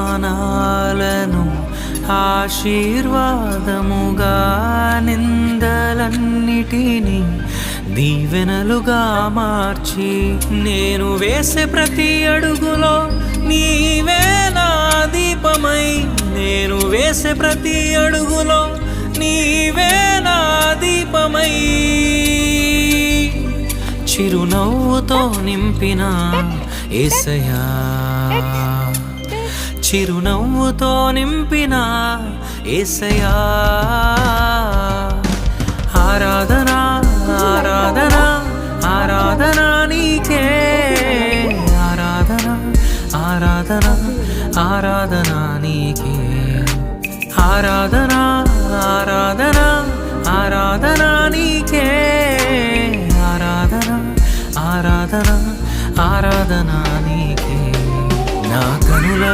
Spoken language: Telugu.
అవమానాలను ఆశీర్వాదముగా, నిందలన్నిటినీ దీవెనలుగా మార్చి, నేను వేసే ప్రతి అడుగులో నీవే నా దీపమై, నేను వేసే ప్రతి అడుగులో నీవే నా దీపమై, చిరునవ్వుతో నింపిన యేసయ్యా, చిరునవ్వుతో నింపిన యేసయ్యా. ఆరాధన ఆరాధన ఆరాధన నీకే, ఆరాధన ఆరాధన ఆరాధన నీకే, ఆరాధన ఆరాధన ఆరాధన నీకే, ఆరాధన ఆరాధన ఆరాధన నీకే. నా కనుల